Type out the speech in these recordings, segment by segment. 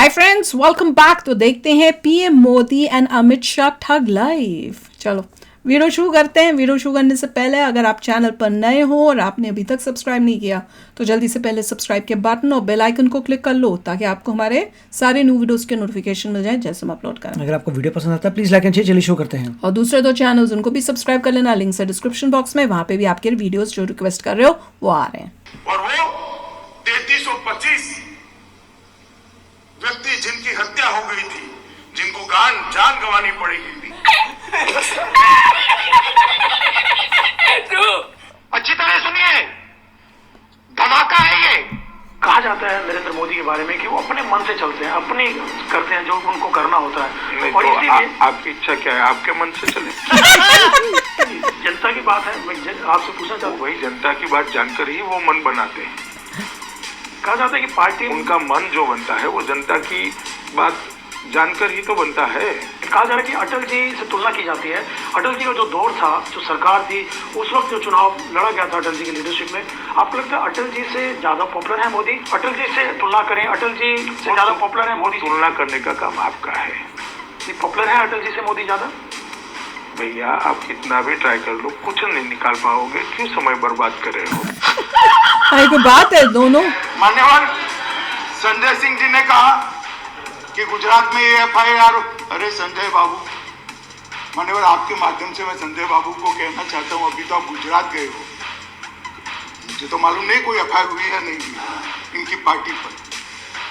Hi friends, welcome back. तो देखते हैं पीएम मोदी एंड अमित शाह ठग लाइव। चलो वीडियो शुरू करते हैं। वीडियो शुरू करने से पहले अगर आप चैनल पर नए हो और आपने अभी तक सब्सक्राइब नहीं किया तो जल्दी से पहले सब्सक्राइब के बटन और बेल आइकन को क्लिक कर लो ताकि आपको हमारे सारे न्यू वीडियोस के नोटिफिकेशन मिल जाए जैसे हम अपलोड करें। अगर आपको वीडियो पसंद आता है प्लीज लाइक एंड शेयर। चलिए शुरू करते हैं। और दूसरे दो चैनल्स उनको भी सब्सक्राइब कर लेना, लिंक है डिस्क्रिप्शन बॉक्स में। वहां पे भी आपके वीडियोस जो रिक्वेस्ट कर रहे हो वो आ रहे हैं। और वो 3325 व्यक्ति जिनकी हत्या हो गई थी, जिनको जान गंवानी पड़ी थी। अच्छी तरह सुनिए, धमाका है ये। कहा जाता है नरेंद्र मोदी के बारे में कि वो अपने मन से चलते हैं, अपनी करते हैं जो उनको करना होता है। और तो इसीलिए आपकी इच्छा क्या है? आपके मन से चले। जनता की बात है, मैं आपसे पूछना चाहता हूँ। वही जनता की बात जानकर ही वो मन बनाते हैं। कहा जाता है कि पार्टी उनका मन जो बनता है वो जनता की बात जानकर ही तो बनता है। कहा जा रहा है कि अटल जी से तुलना की जाती है। अटल जी का जो दौर था, जो सरकार थी, उस वक्त जो चुनाव लड़ा गया था अटल जी की लीडरशिप में, आपको लगता है अटल जी से ज्यादा पॉपुलर है मोदी? अटल जी से तुलना करें, अटल जी से ज्यादा पॉपुलर है मोदी? तुलना करने का काम आपका है। पॉपुलर है अटल जी से मोदी ज्यादा? भैया आप कितना भी ट्राई कर लो, कुछ नहीं निकाल पाओगे। क्यों समय बर्बाद कर रहे हो? कोई बात है दोनों। मान्यवर संजय सिंह जी ने कहा कि गुजरात में ये एफआईआर। अरे संजय बाबू, मान्यवर आपके माध्यम से मैं संजय बाबू को कहना चाहता हूँ, अभी तो आप गुजरात गए हो, मुझे तो मालूम नहीं कोई एफआईआर हुई है नहीं हुई इनकी पार्टी पर।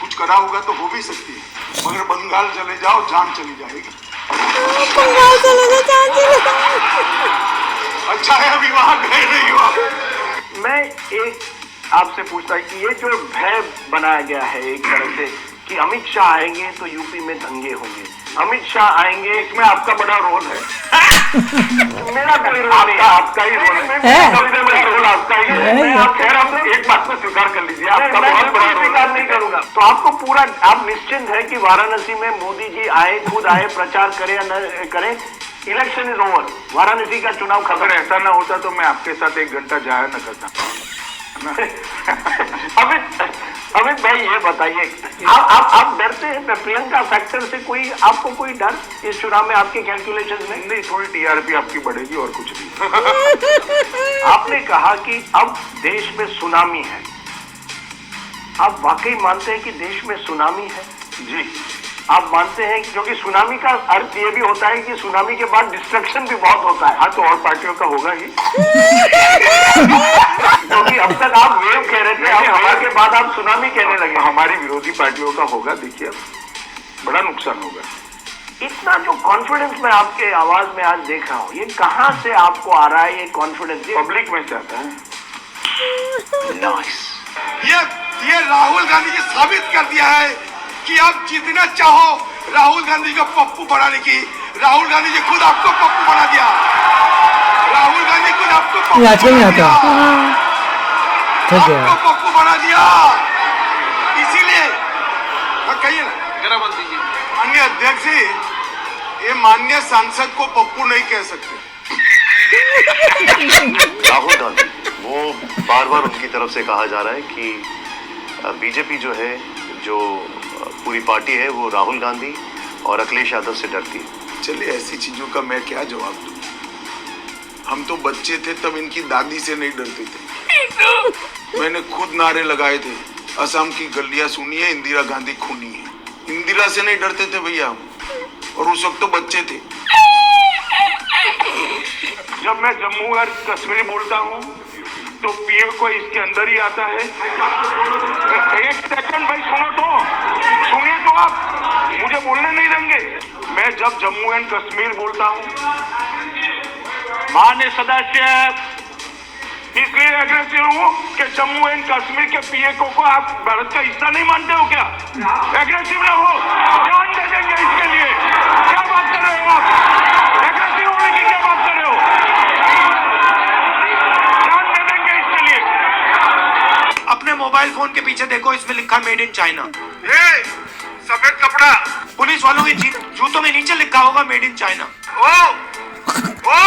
कुछ करा होगा तो हो भी सकती है, मगर बंगाल चले जाओ जान चली जाएगी। अच्छा है अभी वहां गए नहीं हो आप। मैं एक आपसे पूछता है कि ये जो भय बनाया गया है एक तरह से कि अमित शाह आएंगे तो यूपी में दंगे होंगे, अमित शाह आएंगे, इसमें आपका बड़ा रोल है। मेरा कोई रोल नहीं है, आपका ही रोल है। रोल आपका ही है। आप कह रहे हो, एक बात में स्वीकार कर लीजिए, आपका बहुत बड़ा रोल। स्वीकार नहीं करूंगा तो आपको पूरा आप निश्चिंत है कि वाराणसी में मोदी जी आए, खुद आए, प्रचार करें या न करें, इलेक्शन इज ओवर, वाराणसी का चुनाव खत्म। अगर ऐसा ना होता तो मैं आपके साथ 1 घंटा जाया न करता। अमित भाई ये बताइए, आप डरते हैं प्रियंका फैक्टर से? कोई आपको कोई डर इस चुनाव में आपके कैलकुलेशंस में? नहीं, थोड़ी टीआरपी आपकी बढ़ेगी और कुछ नहीं। आपने कहा कि अब देश में सुनामी है। आप वाकई मानते हैं कि देश में सुनामी है? जी आप मानते हैं, क्योंकि सुनामी का अर्थ ये भी होता है कि सुनामी के बाद डिस्ट्रक्शन भी बहुत होता है। हाँ, तो और पार्टियों का होगा ही। क्योंकि अब तक आप वेव कह रहे थे, अब हवा के बाद आप सुनामी कहने लगे। हमारी विरोधी पार्टियों का होगा, देखिए बड़ा नुकसान होगा। इतना जो कॉन्फिडेंस मैं आपके आवाज में आज देख रहा हूँ, ये कहाँ से आपको आ रहा है? ये कॉन्फिडेंस पब्लिक में चाहता है। नाइस। ये राहुल गांधी जी साबित कर दिया है कि आप जितना चाहो राहुल गांधी को पप्पू बनाने की। राहुल गांधी जी खुद आपको पप्पू बना दिया। राहुल गांधी खुद आपको पप्पू ये आजकल नहीं आता। आपको पप्पू बना दिया। इसीलिए कहिए ना, जरा बोल दीजिए। माननीय अध्यक्ष जी, ये माननीय सांसद को पप्पू नहीं कह सकते। राहुल गांधी, वो बार बार उनकी तरफ से कहा जा रहा है कि बीजेपी जो है, जो पूरी पार्टी है, वो राहुल गांधी और अखिलेश यादव से डरती है। चलिए, ऐसी चीजों का मैं क्या जवाब दूं? हम तो बच्चे थे तब इनकी दादी से नहीं डरते थे। मैंने खुद नारे लगाए थे, असम की गलियां सुनिए, इंदिरा गांधी खूनी है। इंदिरा से नहीं डरते थे भैया हम, और उस वक्त तो बच्चे थे। जब मैं जम्मू और कश्मीर बोलता हूँ तो पीएम को इसके अंदर ही आता है। एक सेकंड भाई, सुनिए तो आप मुझे बोलने नहीं देंगे। मैं जब जम्मू एंड कश्मीर बोलता हूँ, माननीय सदस्य, इसलिए एग्रेसिव हूँ कि जम्मू एंड कश्मीर के पीए को आप भारत का हिस्सा नहीं मानते हो क्या? एग्रेसिव ना हो, जान दे देंगे इसके लिए। क्या बात कर रहे हो आप? एग्रेसिव होने की क्या बात कर रहे हो? जान दे देंगे इसके लिए। अपने मोबाइल फोन के पीछे देखो, इसमें लिखा मेड इन चाइना। सफेद कपड़ा, पुलिस वालों के जूतों में नीचे लिखा होगा मेड इन चाइना। ओ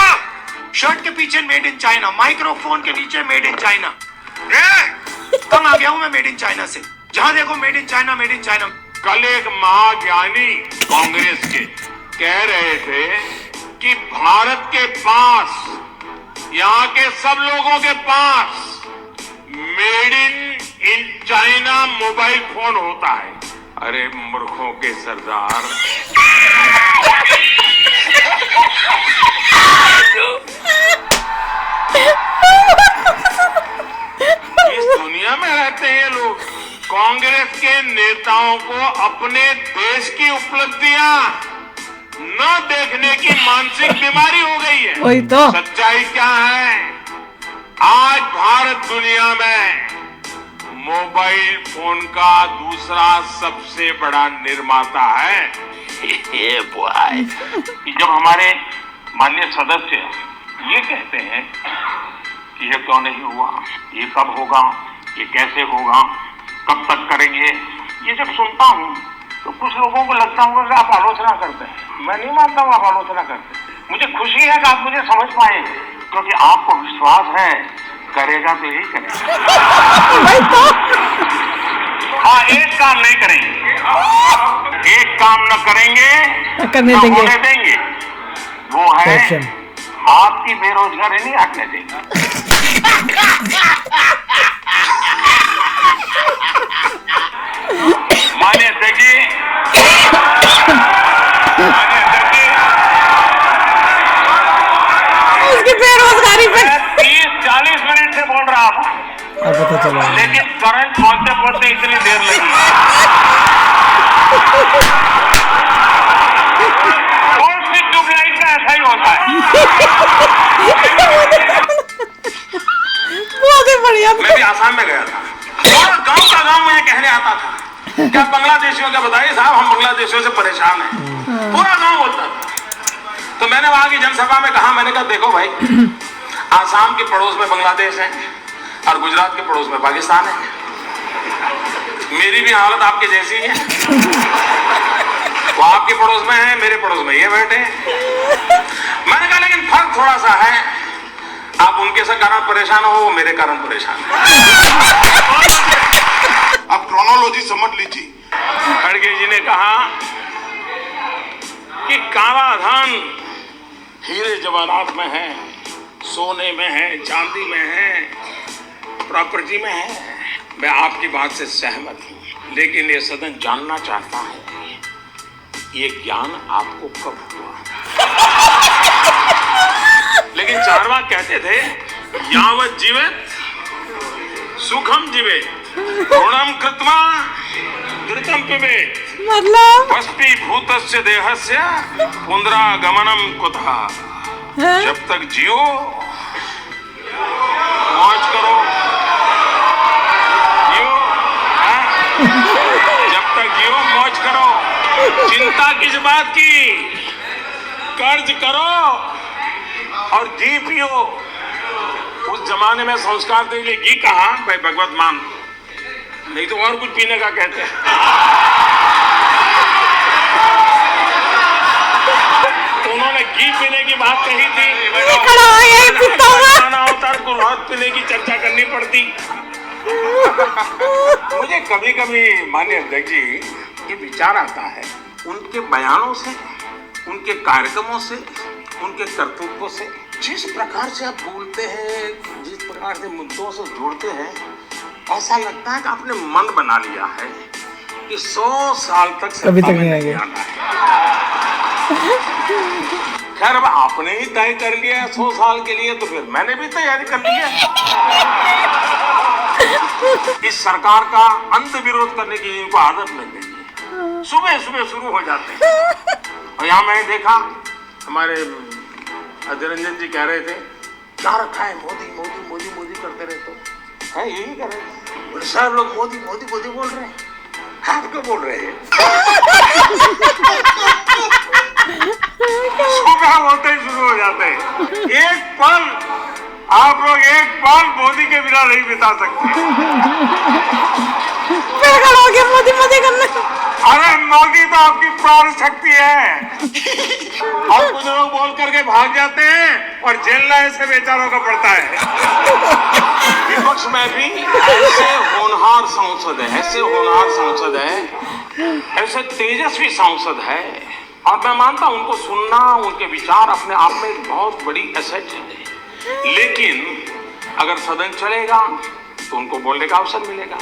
शर्ट के पीछे मेड इन चाइना, माइक्रोफोन के नीचे मेड इन चाइना। तंग आ गया हूं मैं मेड इन चाइना से। जहां देखो made in China, made in China. कल एक महाज्ञानी कांग्रेस के कह रहे थे कि भारत के पास, यहाँ के सब लोगों के पास made in China mobile phone होता है। अरे मूर्खों के सरदार, इस दुनिया में रहते हैं लोग। कांग्रेस के नेताओं को अपने देश की उपलब्धियां न देखने की मानसिक बीमारी हो गई है। वही तो। सच्चाई क्या है? आज भारत दुनिया में मोबाइल फोन का दूसरा सबसे बड़ा निर्माता है। ये बॉय, जब हमारे माननीय सदस्य ये कहते हैं कि ये क्यों नहीं हुआ, ये कब होगा, ये कैसे होगा, कब तक करेंगे, ये जब सुनता हूँ तो कुछ लोगों को लगता होगा कि आप आलोचना करते हैं। मैं नहीं मानता हूँ आप आलोचना करते। मुझे खुशी है कि आप मुझे समझ पाए, क्योंकि आपको विश्वास है करेगा तो यही करेगा। हाँ, एक काम नहीं करेंगे, एक काम न करेंगे, करने न देंगे। होने देंगे, वो है Corruption. आपकी बेरोजगारी नहीं हटने देंगे। मान्य अध्यक्ष जी, उसकी बेरोजगारी पे 30-40 मिनट से बोल रहा था, अब पता चला। लेकिन करंट पहुंचते पहुंचते इतनी देर लगी। ट्यूबलाइट का ऐसा ही होता है। बहुत ही बढ़िया। मैं भी आसाम में गया था, और गांव का गांव मुझे कहने आता था, क्या बांग्लादेशियों का बताइए साहब, हम बांग्लादेशियों से परेशान हैं। पूरा गांव बोलता था। तो मैंने वहां की जनसभा में कहा, मैंने कहा देखो भाई, आसाम के पड़ोस में बांग्लादेश है और गुजरात के पड़ोस में पाकिस्तान है। मेरी भी हालत आपके जैसी है। वो आपके पड़ोस में है, मेरे पड़ोस में ये बैठे हैं। मैंने कहा लेकिन फर्क थोड़ा सा है, आप उनके से कारण परेशान हो, वो मेरे कारण परेशान है। अब क्रोनोलॉजी समझ लीजिए। खड़गे जी ने कहा कि काला धन हीरे जवाहरात में है, सोने में है, चांदी में है, प्रॉपर्टी में है। मैं आपकी बात से सहमत हूं, लेकिन ये सदन जानना चाहता है ये ज्ञान आपको कब हुआ। लेकिन चारवाक कहते थे, यावत जीवित सुखम जीवित, ऋणम कृत्वा घृतम पिबेत, मतलब वस्पीभूतस्य देहस्य पुनरागमनम कुतः। जब तक जियो मौज करो, जियो, हाँ? जब तक जियो मौज करो, चिंता किस बात की, कर्ज करो और घी पियो। उस जमाने में संस्कार के लिए घी कहा भाई, भगवत मान, नहीं तो और कुछ पीने का कहते हैं। तो उन्होंने घी पीने की बात कही थी, खाना होता है गुरहत पीने की चर्चा करनी पड़ती। मुझे कभी कभी माननीय अध्यक्ष जी ये विचार आता है, उनके बयानों से, उनके कार्यक्रमों से, उनके कर्तव्यों से, जिस प्रकार से आप बोलते हैं, जिस प्रकार से मुद्दों से जुड़ते हैं, ऐसा लगता है कि आपने मन बना लिया है कि 100 साल तक अभी तक नहीं आएंगे। खैर अब आपने ही तय कर लिया 100 साल के लिए, तो फिर मैंने भी तैयारी कर ली है। इस सरकार का अंत विरोध करने की इनको आदत लग गई है, सुबह सुबह शुरू हो जाते हैं। और यहाँ मैंने देखा हमारे अजय रंजन जी कह रहे थे, क्या रखा है मोदी मोदी मोदी मोदी करते रहते हो, है यही कर रहे थे। बोले सब लोग मोदी मोदी मोदी बोल रहे हैं, आप क्यों बोल रहे हैं? सुबह होते ही शुरू हो जाते हैं। एक पल आप लोग एक पल मोदी के बिना नहीं बिता सकते। मोदी मोदी करना। अरे मोदी तो आपकी प्राण शक्ति है। और कुछ लोग बोल करके भाग जाते हैं और जेल ऐसे बेचारों का पड़ता है। विपक्ष में भी ऐसे होनहार सांसद है, ऐसे होनहार सांसद है ऐसे तेजस्वी सांसद है और मैं मानता हूं उनको सुनना, उनके विचार अपने आप में एक बहुत बड़ी एसेट है। लेकिन अगर सदन चलेगा तो उनको बोलने का अवसर मिलेगा।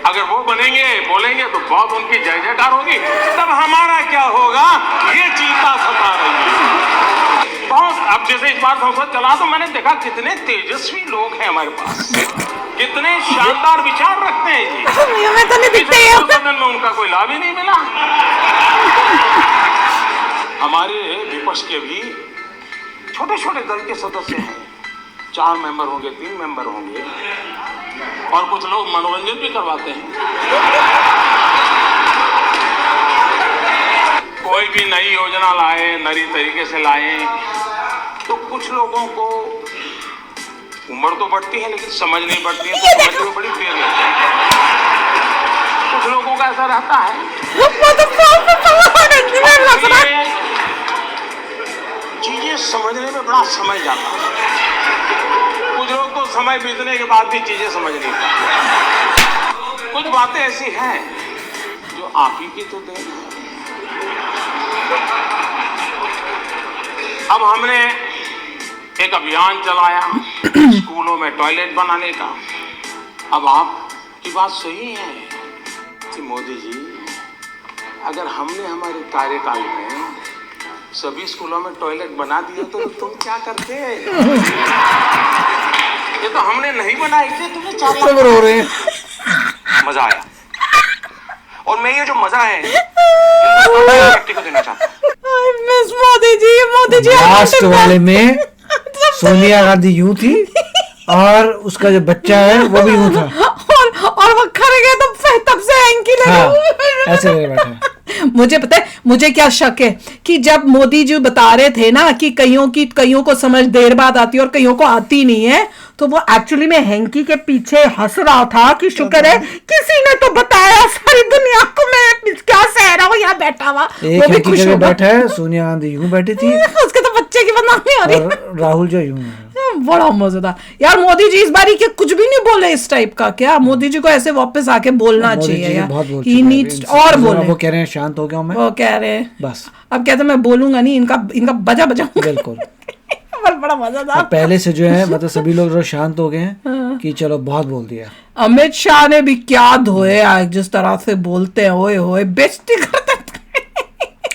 अगर वो बनेंगे, बोलेंगे तो बहुत उनकी जय जयकार होगी। तब हमारा क्या होगा, ये चिंता सता रही है बहुत। अब जैसे इस बार संसद चला तो मैंने देखा कितने तेजस्वी लोग हैं हमारे पास, कितने शानदार विचार रखते हैं जी। हमें तो नहीं दिखते हैं। सदन में उनका कोई लाभ ही नहीं मिला। हमारे विपक्ष के भी छोटे छोटे दल के सदस्य हैं, 4 मेंबर होंगे, 3 मेंबर होंगे, और कुछ लोग मनोरंजन भी करवाते हैं। कोई भी नई योजना लाए, नई तरीके से लाए, तो कुछ लोगों को उम्र तो बढ़ती है लेकिन समझ नहीं बढ़ती है, तो समझ में बड़ी देर लगती है। कुछ लोगों का ऐसा रहता है। चीजें समझने में बड़ा समय जाता है। कुछ लोग तो समय बीतने के बाद भी चीजें समझ नहीं पाते। कुछ बातें ऐसी हैं जो आप ही की तो देन है। अब हमने एक अभियान चलाया स्कूलों में टॉयलेट बनाने का। अब आपकी बात सही है कि मोदी जी, अगर हमने हमारे कार्यकाल में सभी स्कूलों में टॉयलेट बना दिए तो तुम क्या करते? ये तो हमने नहीं बनाए थे, तुम्हें सब रो रहे हैं। मजा आया, और मैं ये जो मजा है व्यक्ति को देना चाहता हूँ। मिस मोदी जी लास्ट वाले में सोनिया गांधी यूं थी और उसका जो बच्चा है वो भी यूं था, और वो खड़े गए तो फिर तब से एंकी लगे। हाँ, ऐसे लगे बैठे। मुझे पता है, मुझे क्या शक है कि जब मोदी जी बता रहे थे ना कि कईयों को समझ देर बाद आती है और कईयों को आती नहीं है, तो वो एक्चुअली में हैंकी के पीछे हंस रहा था कि शुक्र है किसी ने तो बताया, सारी दुनिया को मैं क्या सह रहा हूँ यहाँ बैठा हुआ। एक वो भी खुश होगा। बैठा है, सोनिया गांधी यूं बैठी थी, उसके तो बच्चे की बदनामी हो रही है। और राहुल जो यूं है। बड़ा मजेदार यार। मोदी जी इस बारी के कुछ भी नहीं बोले इस टाइप का। क्या मोदी जी को ऐसे वापस आके बोलना चाहिए यार। He needs और बोले। वो कह रहे हैं शांत हो गया हूं मैं, वो कह रहे हैं बस अब कहते मैं बोलूंगा नहीं, इनका बजा बिल्कुल। बड़ा मजेदार। पहले से जो है मतलब सभी लोग शांत हो गए हैं कि चलो बहुत बोल दिया। अमित शाह ने भी क्या धोए आज, जिस तरह से बोलते हैं, ओए होए बेइज्जती करते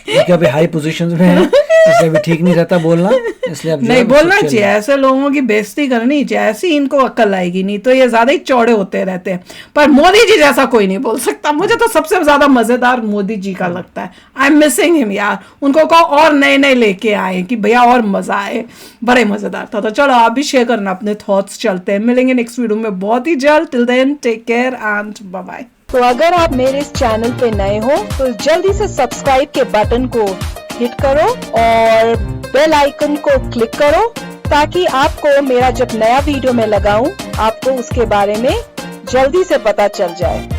क्योंकि अभी हाई पोजीशंस में है, इसलिए अभी ठीक नहीं रहता बोलना, इसलिए अब नहीं बोलना चाहिए। ऐसे लोगों की बेइज्जती करनी चाहिए, ऐसी इनको अक्ल आएगी, नहीं तो ये ज्यादा ही चौड़े होते रहते हैं। पर मोदी जी जैसा कोई नहीं बोल सकता। मुझे तो सबसे ज्यादा मजेदार मोदी जी का लगता है। आई एम मिसिंग हिम यार। उनको कहो और नए लेके आए कि भैया और मजा आए। बड़े मजेदार था। तो चलो आप भी शेयर करना अपने थॉट्स। चलते हैं, मिलेंगे नेक्स्ट वीडियो में बहुत ही जल्द। Till then take care and bye bye. तो अगर आप मेरे इस चैनल पे नए हो तो जल्दी से सब्सक्राइब के बटन को हिट करो और बेल आइकन को क्लिक करो, ताकि आपको मेरा जब नया वीडियो मैं लगाऊं आपको उसके बारे में जल्दी से पता चल जाए।